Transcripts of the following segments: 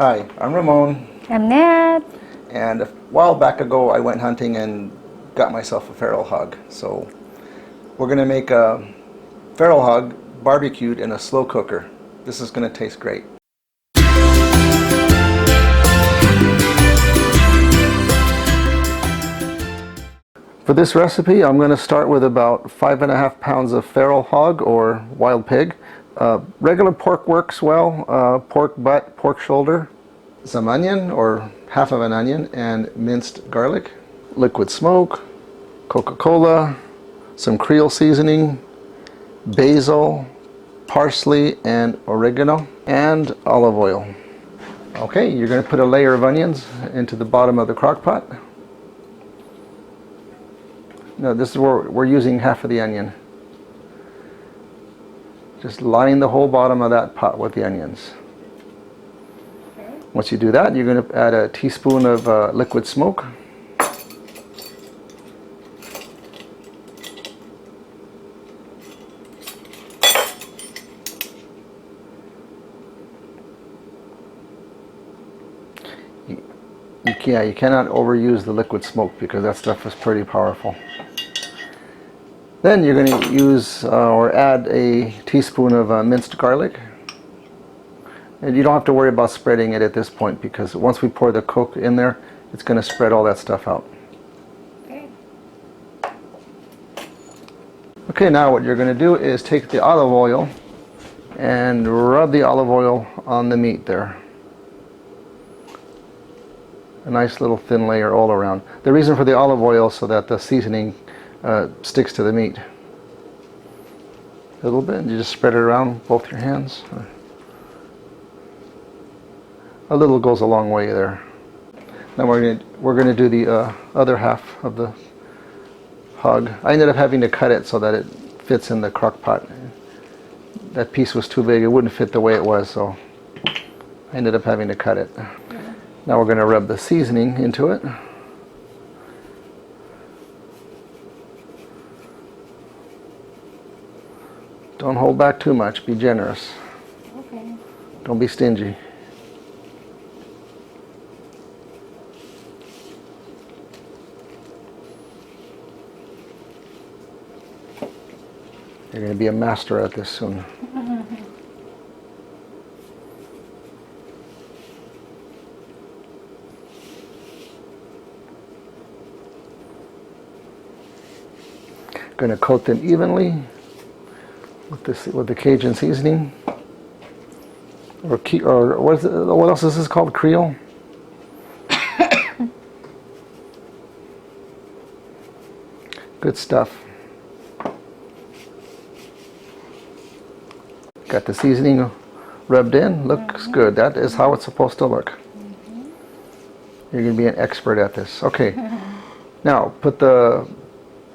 Hi, I'm Ramon, I'm Nat. and a while back ago I went hunting and got myself a feral hog. So we're going to make a feral hog barbecued in a slow cooker. This is going to taste great. For this recipe, I'm going to start with about 5.5 pounds of feral hog or wild pig. Regular pork works well, pork butt, pork shoulder, some onion or half of an onion, and minced garlic, liquid smoke, Coca-Cola, some Creole seasoning, basil, parsley, and oregano, and olive oil. Okay, you're going to put a layer of onions into the bottom of the crock pot. No, this is where we're using half of the onion. Just line the whole bottom of that pot with the onions. Once you do that, you're going to add a teaspoon of liquid smoke. You cannot overuse the liquid smoke because that stuff is pretty powerful. Then you're going to use or add a teaspoon of minced garlic. And you don't have to worry about spreading it at this point because once we pour the Coke in there, it's going to spread all that stuff out. Okay, now what you're going to do is take the olive oil and rub the olive oil on the meat there. A nice little thin layer all around. The reason for the olive oil is so that the seasoning sticks to the meat. A little bit, and you just spread it around both your hands. A little goes a long way there. Now we're going to do the other half of the hog. I ended up having to cut it so that it fits in the crock pot. That piece was too big; it wouldn't fit the way it was, so I ended up having to cut it. Now we're going to rub the seasoning into it. Don't hold back too much. Be generous. Okay. Don't be stingy. You're going to be a master at this soon. Going to coat them evenly with the Cajun seasoning, or what else is this called? Creole. Good stuff. Got the seasoning rubbed in. Looks good. That is how it's supposed to look. You're going to be an expert at this. Okay. Now put the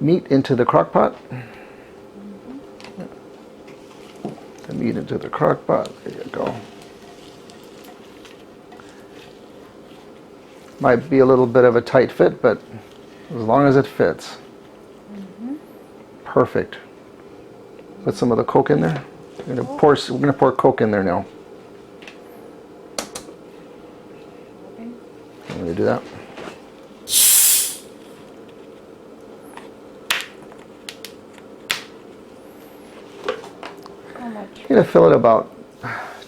meat into the crock pot. The meat into the crock pot. There you go. Might be a little bit of a tight fit, but as long as it fits. Perfect. Put some of the Coke in there. We're going to pour Coke in there now. I'm going to do that. You're going to fill it about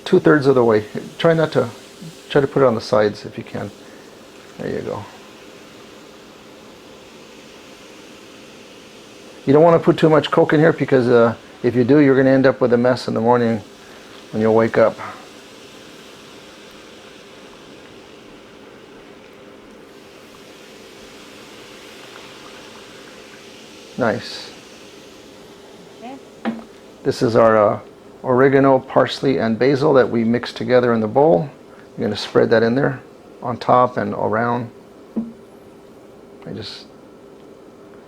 2/3 of the way. Try to put it on the sides if you can. There you go. You don't want to put too much Coke in here because if you do, you're going to end up with a mess in the morning when you'll wake up. Nice. Okay. This is our oregano, parsley, and basil that we mixed together in the bowl. You're going to spread that in there on top and around. I just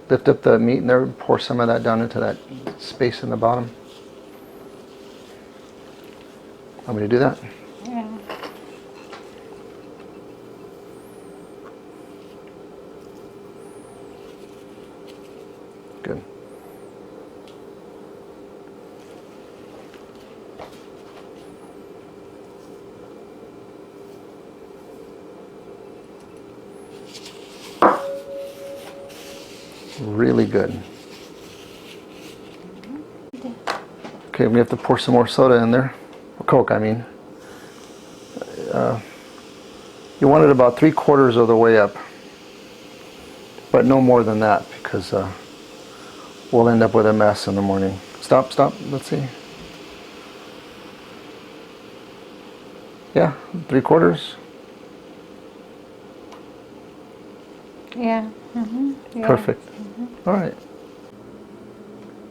lift up the meat in there and pour some of that down into that space in the bottom. Want me to do that? Yeah. Good. Really good. Okay, we have to pour some more soda in there. Coke, I mean. You want it about 3/4 of the way up. But no more than that, because we'll end up with a mess in the morning. Stop, let's see. Yeah, 3/4. Yeah. Yeah. Perfect. All right.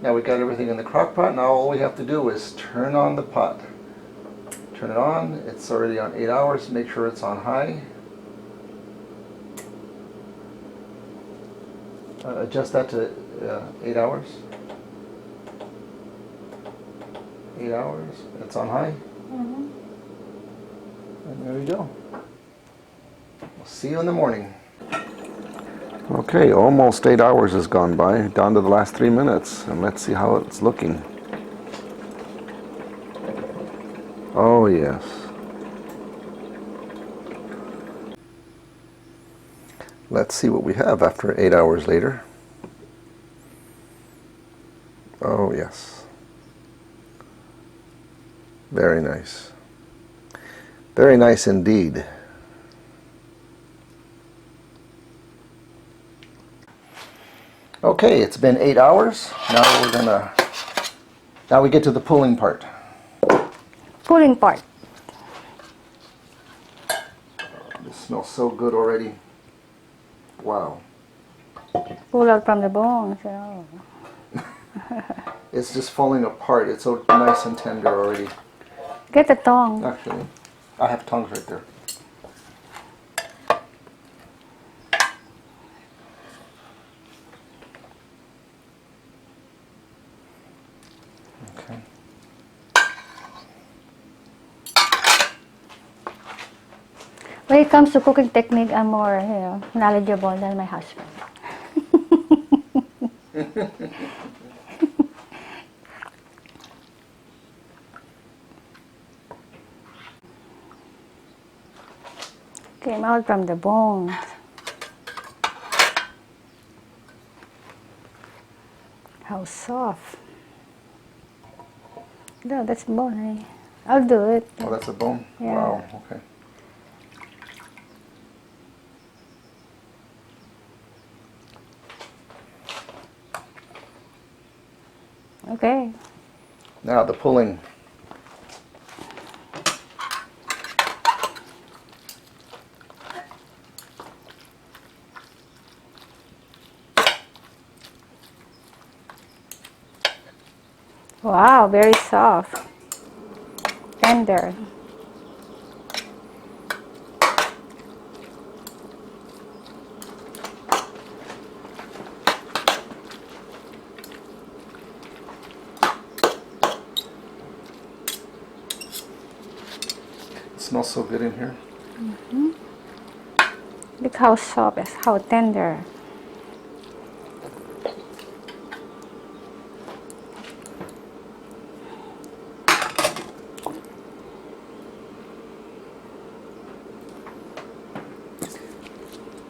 Now we got everything in the crock pot. Now all we have to do is turn on the pot. Turn it on. It's already on 8 hours. Make sure it's on high. Adjust that to 8 hours. 8 hours. It's on high. And there we go. We'll see you in the morning. Okay, almost 8 hours has gone by, down to the last 3 minutes, and let's see how it's looking. Oh yes. Let's see what we have after 8 hours later. Oh yes. Very nice. Very nice indeed. Okay, it's been 8 hours. Now we get to the pulling part. Pulling part. This smells so good already. Wow. Pull out from the bones. Oh. It's just falling apart. It's so nice and tender already. Get the tongue. Actually, I have tongs right there. Okay. When it comes to cooking technique, I'm more, knowledgeable than my husband. Came out from the bones. How soft. No, that's bone. I'll do it. Oh, that's a bone? Yeah. Wow, okay. Okay. Now the pulling. Wow, very soft. Tender. It smells so good in here. Look how soft, how tender.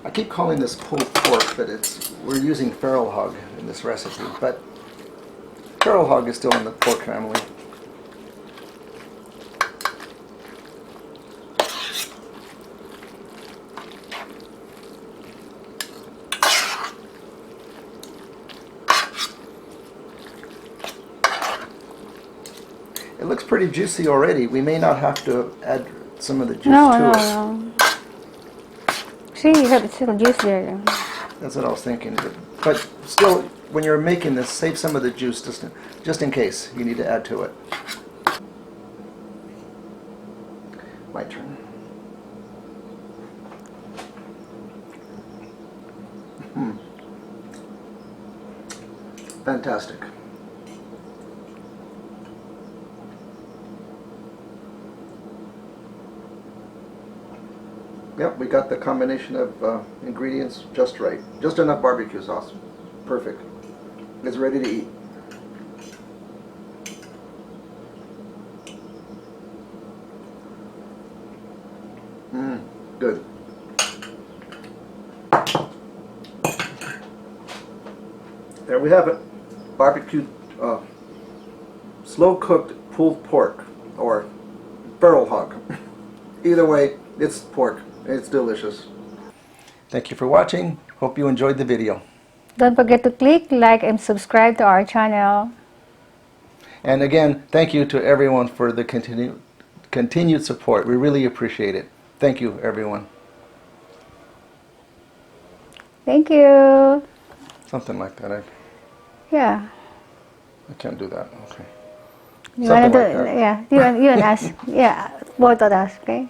I keep calling this pulled pork, but we're using feral hog in this recipe. But feral hog is still in the pork family. It looks pretty juicy already. We may not have to add some of the juice to it. No. See, you have still juice there. That's what I was thinking. But still, when you're making this, save some of the juice just in case you need to add to it. My turn. Fantastic. Yep, we got the combination of ingredients just right. Just enough barbecue sauce. Perfect. It's ready to eat. Good. There we have it. Barbecue, slow-cooked pulled pork, or barrel hog. Either way, it's pork. It's delicious. Thank you for watching. Hope you enjoyed the video. Don't forget to click like and subscribe to our channel. And again, thank you to everyone for the continued support. We really appreciate it. Thank you, everyone. Thank you. Something like that. Yeah. I can't do that. Okay. You Something wanna do? like that. Yeah. You and us. Yeah. Both of us. Okay.